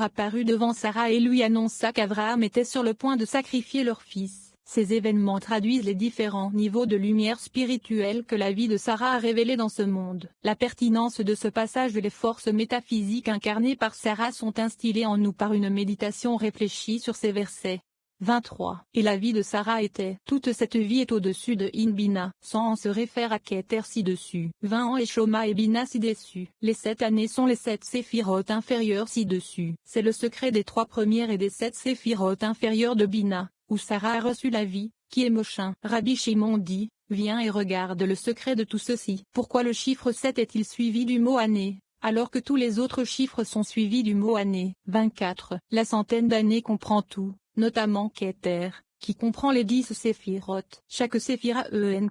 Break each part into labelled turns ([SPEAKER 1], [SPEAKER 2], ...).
[SPEAKER 1] apparut devant Sarah et lui annonça qu'Abraham était sur le point de sacrifier leur fils. Ces événements traduisent les différents niveaux de lumière spirituelle que la vie de Sarah a révélés dans ce monde. La pertinence de ce passage de les forces métaphysiques incarnées par Sarah sont instillées en nous par une méditation réfléchie sur ces versets. 23. Et la vie de Sarah était. Toute cette vie est au-dessus de Bina. 100 ans se réfère à Keter ci-dessus. 20 ans et Shoma et Bina ci-dessus. Les 7 années sont les 7 séphirotes inférieures ci-dessus. C'est le secret des 3 premières et des 7 séphirotes inférieures de Bina, où Sarah a reçu la vie, qui est Moshin. Rabbi Shimon dit, viens et regarde le secret de tout ceci. Pourquoi le chiffre 7 est-il suivi du mot année, alors que tous les autres chiffres sont suivis du mot année? 24. La centaine d'années comprend tout, notamment Keter, qui comprend les 10 séphirotes. Chaque séphira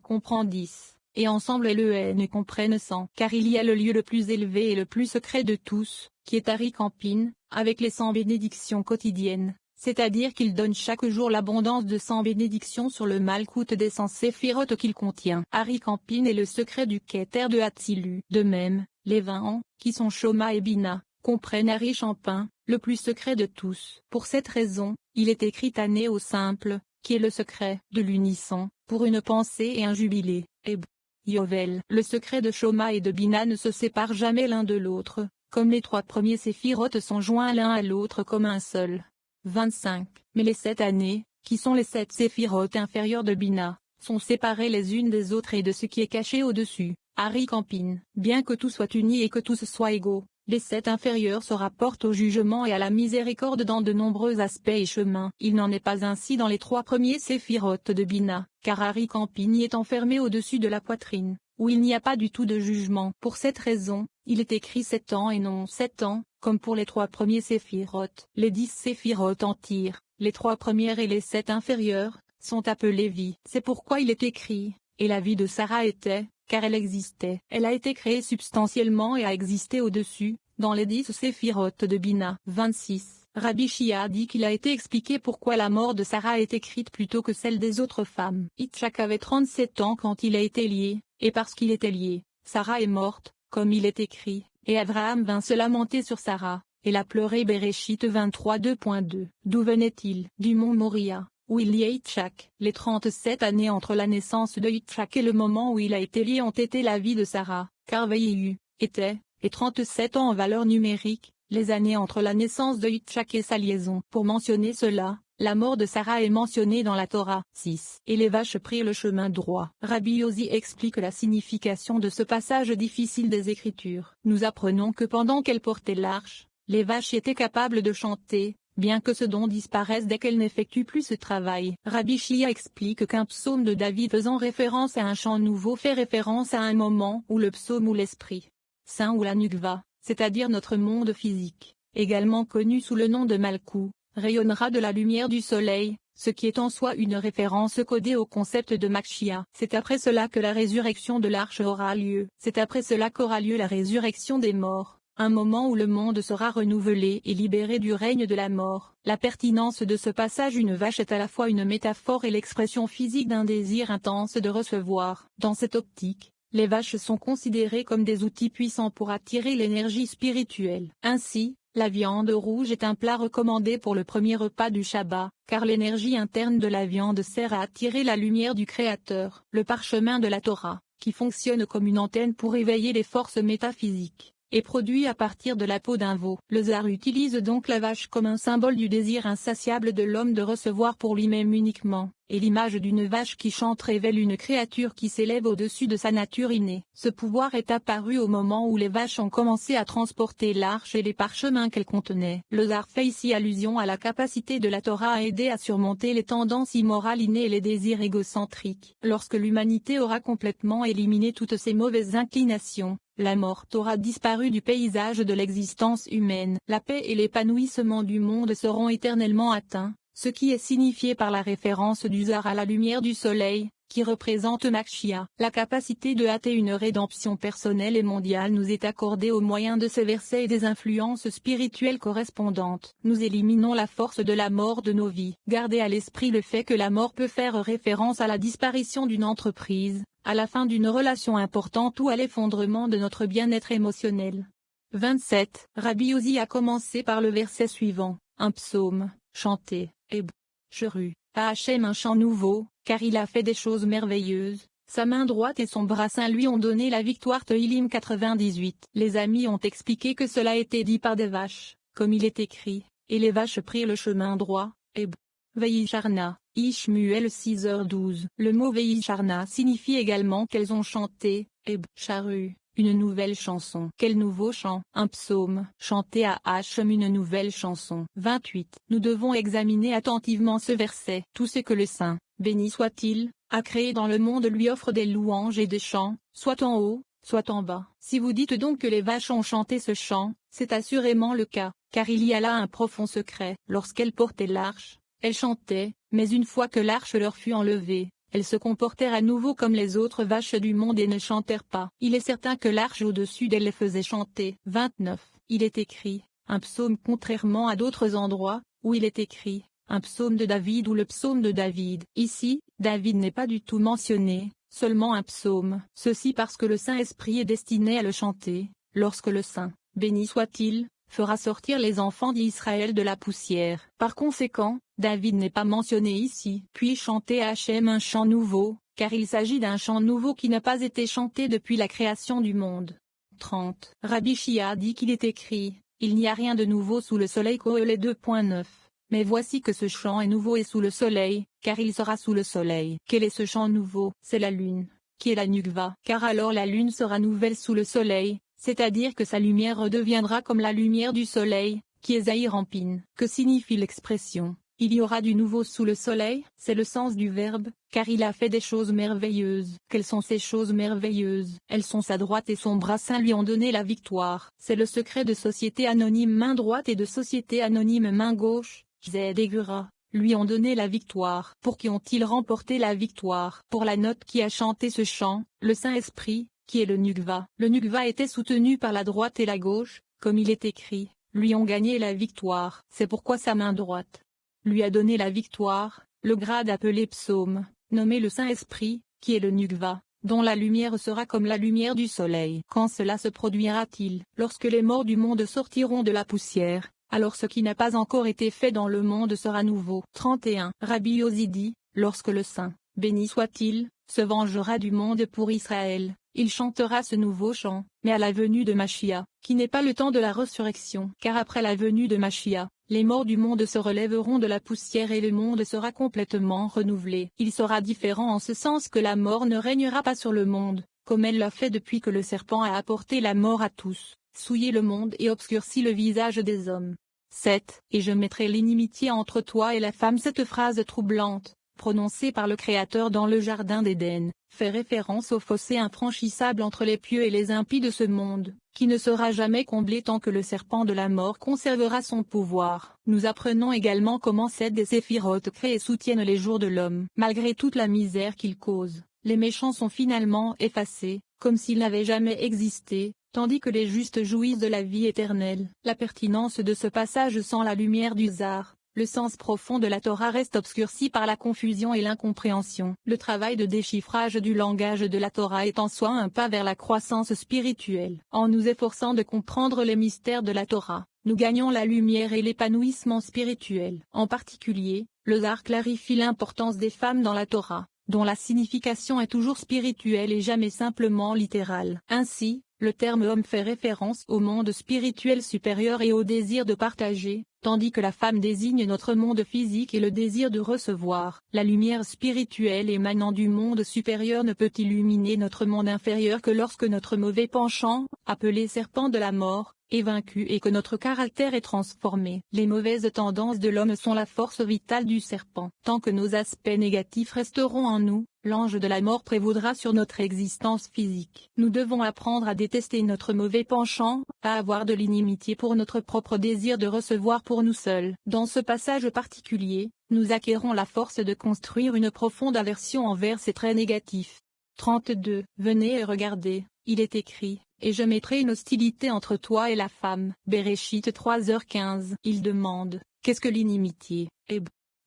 [SPEAKER 1] comprend 10, et ensemble elles comprennent 100. Car il y a le lieu le plus élevé et le plus secret de tous, qui est Ari Campine, avec les 100 bénédictions quotidiennes. C'est-à-dire qu'il donne chaque jour l'abondance de 100 bénédictions sur le malkout des 100 séphirotes qu'il contient. Ari Campine est le secret du Keter de Hatzilu. De même, les 20 ans, qui sont Shoma et Bina, comprennent Ari Champin, le plus secret de tous. Pour cette raison, il est écrit année au simple, qui est le secret de l'unisson, pour une pensée et un jubilé. Et Yovel. Le secret de Shoma et de Bina ne se sépare jamais l'un de l'autre, comme les 3 premiers séphirotes sont joints l'un à l'autre comme un seul. 25. Mais les 7 années, qui sont les 7 séphirotes inférieures de Bina, sont séparées les unes des autres et de ce qui est caché au-dessus. Ari Campine. Bien que tout soit uni et que tous soient égaux, les 7 inférieurs se rapportent au jugement et à la miséricorde dans de nombreux aspects et chemins. Il n'en est pas ainsi dans les 3 premiers séphirotes de Bina, car Ari Campine y est enfermé au-dessus de la poitrine, où il n'y a pas du tout de jugement. Pour cette raison, il est écrit 7 ans et non 7 ans, comme pour les 3 premiers séphirotes. Les 10 séphirotes en tirent, les 3 premières et les 7 inférieures, sont appelées vie. C'est pourquoi il est écrit, et la vie de Sarah était, car elle existait. Elle a été créée substantiellement et a existé au-dessus, dans les 10 séphirotes de Bina. 26. Rabbi Shia dit qu'il a été expliqué pourquoi la mort de Sarah est écrite plutôt que celle des autres femmes. Itchak avait 37 ans quand il a été lié, et parce qu'il était lié, Sarah est morte, comme il est écrit, et Abraham vint se lamenter sur Sarah, et la pleurer. Béréchit 23 2.2. D'où venait-il? Du mont Moria, où il liait Itchak. Les 37 années entre la naissance de Itchak et le moment où il a été lié ont été la vie de Sarah, car Veihu était, et 37 ans en valeur numérique, les années entre la naissance de Itchak et sa liaison. Pour mentionner cela, la mort de Sarah est mentionnée dans la Torah. 6. Et les vaches prirent le chemin droit. Rabbi Yossi explique la signification de ce passage difficile des Écritures. Nous apprenons que pendant qu'elles portaient l'arche, les vaches étaient capables de chanter, bien que ce don disparaisse dès qu'elles n'effectuent plus ce travail. Rabbi Shia explique qu'un psaume de David faisant référence à un chant nouveau fait référence à un moment où le psaume ou l'esprit saint ou la nukva, c'est-à-dire notre monde physique, également connu sous le nom de Malkou, rayonnera de la lumière du soleil, ce qui est en soi une référence codée au concept de Makshia. C'est après cela que la résurrection de l'arche aura lieu. C'est après cela qu'aura lieu la résurrection des morts, un moment où le monde sera renouvelé et libéré du règne de la mort. La pertinence de ce passage: une vache est à la fois une métaphore et l'expression physique d'un désir intense de recevoir. Dans cette optique, les vaches sont considérées comme des outils puissants pour attirer l'énergie spirituelle. Ainsi, la viande rouge est un plat recommandé pour le premier repas du Shabbat, car l'énergie interne de la viande sert à attirer la lumière du Créateur. Le parchemin de la Torah, qui fonctionne comme une antenne pour éveiller les forces métaphysiques, est produit à partir de la peau d'un veau. Le Zohar utilise donc la vache comme un symbole du désir insatiable de l'homme de recevoir pour lui-même uniquement, et l'image d'une vache qui chante révèle une créature qui s'élève au-dessus de sa nature innée. Ce pouvoir est apparu au moment où les vaches ont commencé à transporter l'arche et les parchemins qu'elle contenait. Le Zohar fait ici allusion à la capacité de la Torah à aider à surmonter les tendances immorales innées et les désirs égocentriques. Lorsque l'humanité aura complètement éliminé toutes ces mauvaises inclinations, la mort aura disparu du paysage de l'existence humaine. La paix et l'épanouissement du monde seront éternellement atteints, ce qui est signifié par la référence du Zohar à la lumière du soleil, qui représente Makshia. La capacité de hâter une rédemption personnelle et mondiale nous est accordée au moyen de ces versets et des influences spirituelles correspondantes. Nous éliminons la force de la mort de nos vies. Gardez à l'esprit le fait que la mort peut faire référence à la disparition d'une entreprise, à la fin d'une relation importante ou à l'effondrement de notre bien-être émotionnel. 27. Rabbi Ozi a commencé par le verset suivant, un psaume, chanté, Hébreu. Cheru, à Hachem un chant nouveau, car il a fait des choses merveilleuses. Sa main droite et son bras saint lui ont donné la victoire. Tehillim 98. Les amis ont expliqué que cela était dit par des vaches, comme il est écrit, et les vaches prirent le chemin droit, Hébreu. Veïcharna, Ishmuel 6h12. Le mot Veïcharna signifie également qu'elles ont chanté, Hébreu. Charu, une nouvelle chanson. Quel nouveau chant? Un psaume, chanté à Hachem, une nouvelle chanson. 28. Nous devons examiner attentivement ce verset. Tout ce que le Saint, béni soit-il, a créé dans le monde lui offre des louanges et des chants, soit en haut, soit en bas. Si vous dites donc que les vaches ont chanté ce chant, c'est assurément le cas, car il y a là un profond secret. Lorsqu'elles portaient l'arche, elles chantaient, mais une fois que l'arche leur fut enlevée, elles se comportèrent à nouveau comme les autres vaches du monde et ne chantèrent pas. Il est certain que l'arche au-dessus d'elles les faisait chanter. 29. Il est écrit, un psaume contrairement à d'autres endroits, où il est écrit, un psaume de David ou le psaume de David. Ici, David n'est pas du tout mentionné, seulement un psaume. Ceci parce que le Saint-Esprit est destiné à le chanter, lorsque le Saint, béni soit-il, fera sortir les enfants d'Israël de la poussière. Par conséquent, David n'est pas mentionné ici. Puis chanter à Hachem un chant nouveau, car il s'agit d'un chant nouveau qui n'a pas été chanté depuis la création du monde. 30. Rabbi Shia dit qu'il est écrit, il n'y a rien de nouveau sous le soleil. Kohelet 2.9. Mais voici que ce chant est nouveau et sous le soleil, car il sera sous le soleil. Quel est ce chant nouveau? C'est la lune, qui est la Nukva. Car alors la lune sera nouvelle sous le soleil, c'est-à-dire que sa lumière redeviendra comme la lumière du soleil, qui est Zahir Ampin. Que signifie l'expression, il y aura du nouveau sous le soleil? C'est le sens du verbe, car il a fait des choses merveilleuses. Quelles sont ces choses merveilleuses? Elles sont sa droite et son bras saint lui ont donné la victoire. C'est le secret de Société Anonyme main droite et de Société Anonyme main gauche. Zed et Gura, lui ont donné la victoire. Pour qui ont-ils remporté la victoire? Pour la note qui a chanté ce chant, le Saint-Esprit, qui est le Nukva. Le Nukva était soutenu par la droite et la gauche, comme il est écrit, lui ont gagné la victoire. C'est pourquoi sa main droite lui a donné la victoire, le grade appelé psaume, nommé le Saint-Esprit, qui est le Nukva, dont la lumière sera comme la lumière du soleil. Quand cela se produira-t-il? Lorsque les morts du monde sortiront de la poussière, alors ce qui n'a pas encore été fait dans le monde sera nouveau. 31. Rabbi Ozi dit, lorsque le Saint, béni soit-il, se vengera du monde pour Israël, il chantera ce nouveau chant, mais à la venue de Machia, qui n'est pas le temps de la résurrection. Car après la venue de Machia, les morts du monde se relèveront de la poussière et le monde sera complètement renouvelé. Il sera différent en ce sens que la mort ne régnera pas sur le monde, comme elle l'a fait depuis que le serpent a apporté la mort à tous, souillé le monde et obscurci le visage des hommes. 7. Et je mettrai l'inimitié entre toi et la femme. Cette phrase troublante, prononcée par le Créateur dans le Jardin d'Éden, fait référence au fossé infranchissable entre les pieux et les impies de ce monde, qui ne sera jamais comblé tant que le serpent de la mort conservera son pouvoir. Nous apprenons également comment Seth et Séphiroth créent et soutiennent les jours de l'homme. Malgré toute la misère qu'ils causent, les méchants sont finalement effacés, comme s'ils n'avaient jamais existé, tandis que les justes jouissent de la vie éternelle. La pertinence de ce passage sans la lumière du Zohar, le sens profond de la Torah reste obscurci par la confusion et l'incompréhension. Le travail de déchiffrage du langage de la Torah est en soi un pas vers la croissance spirituelle. En nous efforçant de comprendre les mystères de la Torah, nous gagnons la lumière et l'épanouissement spirituel. En particulier, le Zohar clarifie l'importance des femmes dans la Torah, dont la signification est toujours spirituelle et jamais simplement littérale. Ainsi, le terme homme fait référence au monde spirituel supérieur et au désir de partager, tandis que la femme désigne notre monde physique et le désir de recevoir. La lumière spirituelle émanant du monde supérieur ne peut illuminer notre monde inférieur que lorsque notre mauvais penchant, appelé serpent de la mort, est vaincu et que notre caractère est transformé. Les mauvaises tendances de l'homme sont la force vitale du serpent. Tant que nos aspects négatifs resteront en nous, l'ange de la mort prévaudra sur notre existence physique. Nous devons apprendre à détester notre mauvais penchant, à avoir de l'inimitié pour notre propre désir de recevoir pour nous seuls. Dans ce passage particulier, nous acquérons la force de construire une profonde aversion envers ces traits négatifs. 32. Venez et regardez, il est écrit, et je mettrai une hostilité entre toi et la femme. Béréchit 3h15. Il demande, qu'est-ce que l'inimitié?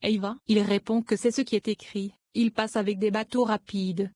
[SPEAKER 1] Eva. Il répond que c'est ce qui est écrit. Il passe avec des bateaux rapides.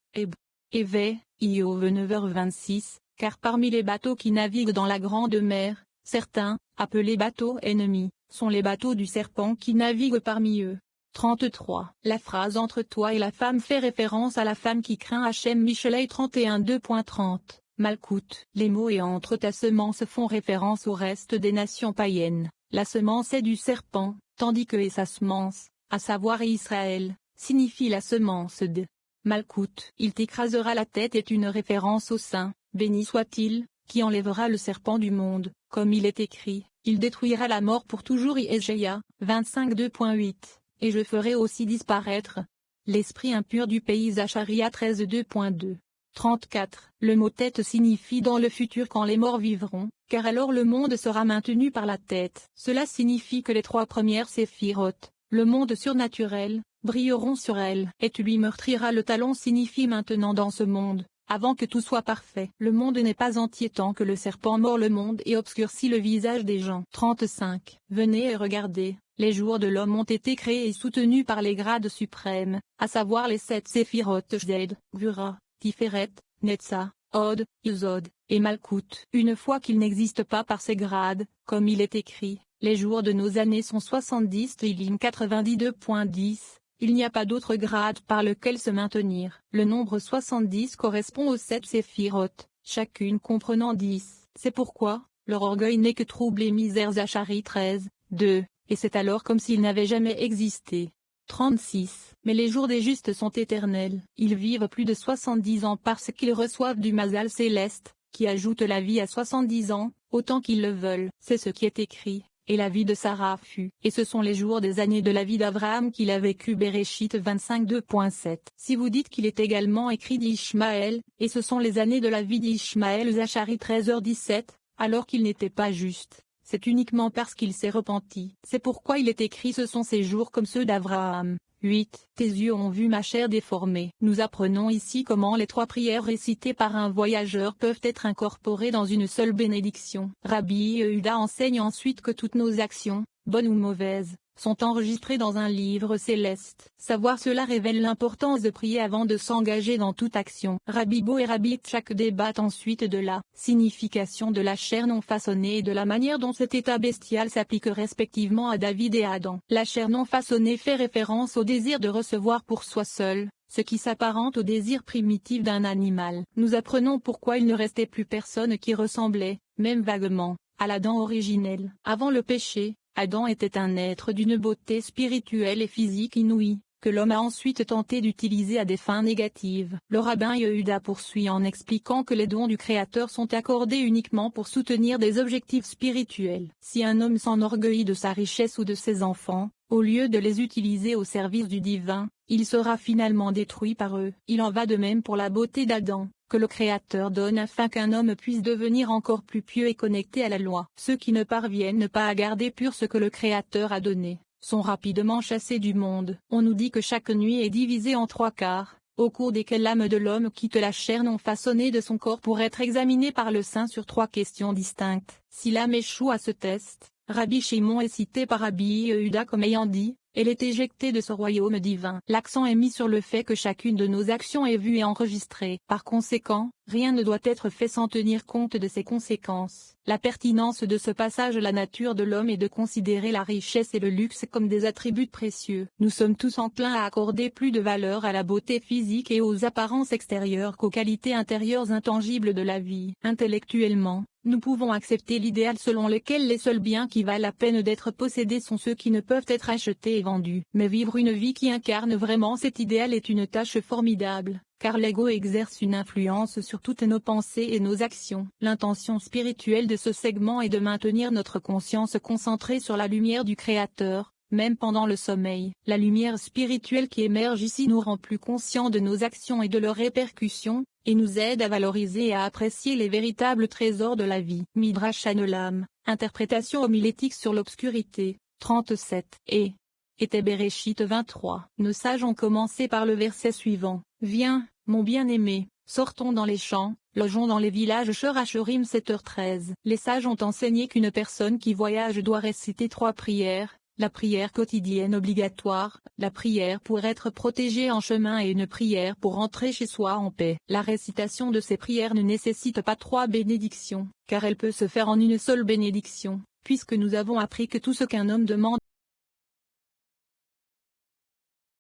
[SPEAKER 1] Éve, Iov 9h26, car parmi les bateaux qui naviguent dans la grande mer, certains, appelés bateaux ennemis, sont les bateaux du serpent qui naviguent parmi eux. 33. La phrase entre toi et la femme fait référence à la femme qui craint Hachem. Michelet 31 2.30. Malkout. Les mots et entre ta semence font référence au reste des nations païennes. La semence est du serpent, tandis que et sa semence, à savoir Israël, signifie la semence de Malkout. Il t'écrasera la tête est une référence au Saint, béni soit-il, qui enlèvera le serpent du monde, comme il est écrit, il détruira la mort pour toujours. Ésaïe 25 2.8. Et je ferai aussi disparaître l'esprit impur du pays. Zacharia 13 2.2. 34. Le mot tête signifie dans le futur quand les morts vivront, car alors le monde sera maintenu par la tête. Cela signifie que les trois premières séphirotes, le monde surnaturel, brilleront sur elle. Et tu lui meurtriras le talon signifie maintenant dans ce monde, avant que tout soit parfait. Le monde n'est pas entier tant que le serpent mord le monde et obscurcit le visage des gens. 35. Venez et regardez. Les jours de l'homme ont été créés et soutenus par les grades suprêmes, à savoir les 7 séphirotes Jded, Gvura, Tiferet, Netza, Od, Yesod, et Malkout. Une fois qu'ils n'existent pas par ces grades, comme il est écrit, les jours de nos années sont 70. Teilim 92.10, il n'y a pas d'autre grade par lequel se maintenir. Le nombre 70 correspond aux 7 séphirotes, chacune comprenant 10. C'est pourquoi, leur orgueil n'est que trouble et misère. Zacharie 13, 2. Et c'est alors comme s'ils n'avaient jamais existé. 36. Mais les jours des justes sont éternels. Ils vivent plus de 70 ans parce qu'ils reçoivent du Mazal céleste, qui ajoute la vie à 70 ans, autant qu'ils le veulent. C'est ce qui est écrit. Et la vie de Sarah fut. Et ce sont les jours des années de la vie d'Abraham qu'il a vécu. Bereshit 25 2.7. Si vous dites qu'il est également écrit d'Ishmaël, et ce sont les années de la vie d'Ishmaël. Zacharie 13h17, alors qu'il n'était pas juste. C'est uniquement parce qu'il s'est repenti. C'est pourquoi il est écrit ce sont ces jours comme ceux d'Abraham. 8. Tes yeux ont vu ma chair déformée. Nous apprenons ici comment les 3 prières récitées par un voyageur peuvent être incorporées dans une seule bénédiction. Rabbi Yehuda enseigne ensuite que toutes nos actions, bonnes ou mauvaises, sont enregistrées dans un livre céleste. Savoir cela révèle l'importance de prier avant de s'engager dans toute action. Rabbi Bo et Rabbi Tchak débattent ensuite de la signification de la chair non façonnée et de la manière dont cet état bestial s'applique respectivement à David et à Adam. La chair non façonnée fait référence au désir de recevoir pour soi seul, ce qui s'apparente au désir primitif d'un animal. Nous apprenons pourquoi il ne restait plus personne qui ressemblait, même vaguement, à l'Adam originel. Avant le péché, Adam était un être d'une beauté spirituelle et physique inouïe, que l'homme a ensuite tenté d'utiliser à des fins négatives. Le rabbin Yehuda poursuit en expliquant que les dons du Créateur sont accordés uniquement pour soutenir des objectifs spirituels. Si un homme s'enorgueillit de sa richesse ou de ses enfants, au lieu de les utiliser au service du divin, il sera finalement détruit par eux. Il en va de même pour la beauté d'Adam, que le Créateur donne afin qu'un homme puisse devenir encore plus pieux et connecté à la loi. Ceux qui ne parviennent pas à garder pur ce que le Créateur a donné, sont rapidement chassés du monde. On nous dit que chaque nuit est divisée en 3 quarts, au cours desquels l'âme de l'homme quitte la chair non façonnée de son corps pour être examinée par le Saint sur 3 questions distinctes. Si l'âme échoue à ce test, Rabbi Shimon est cité par Rabbi Yehuda comme ayant dit, elle est éjectée de ce royaume divin. L'accent est mis sur le fait que chacune de nos actions est vue et enregistrée. Par conséquent, rien ne doit être fait sans tenir compte de ses conséquences. La pertinence de ce passage. La nature de l'homme est de considérer la richesse et le luxe comme des attributs précieux. Nous sommes tous enclins à accorder plus de valeur à la beauté physique et aux apparences extérieures qu'aux qualités intérieures intangibles de la vie. Intellectuellement, nous pouvons accepter l'idéal selon lequel les seuls biens qui valent la peine d'être possédés sont ceux qui ne peuvent être achetés et vendus. Mais vivre une vie qui incarne vraiment cet idéal est une tâche formidable, car l'ego exerce une influence sur toutes nos pensées et nos actions. L'intention spirituelle de ce segment est de maintenir notre conscience concentrée sur la lumière du Créateur, même pendant le sommeil. La lumière spirituelle qui émerge ici nous rend plus conscients de nos actions et de leurs répercussions, et nous aide à valoriser et à apprécier les véritables trésors de la vie. Midrash Anolam, interprétation homilétique sur l'obscurité, 37, était Bereshit 23. Nos sages ont commencé par le verset suivant. Viens, mon bien-aimé, sortons dans les champs, logeons dans les villages. Sherachurim 7h13. Les sages ont enseigné qu'une personne qui voyage doit réciter 3 prières, la prière quotidienne obligatoire, la prière pour être protégé en chemin et une prière pour rentrer chez soi en paix. La récitation de ces prières ne nécessite pas 3 bénédictions, car elle peut se faire en une seule bénédiction, puisque nous avons appris que tout ce qu'un homme demande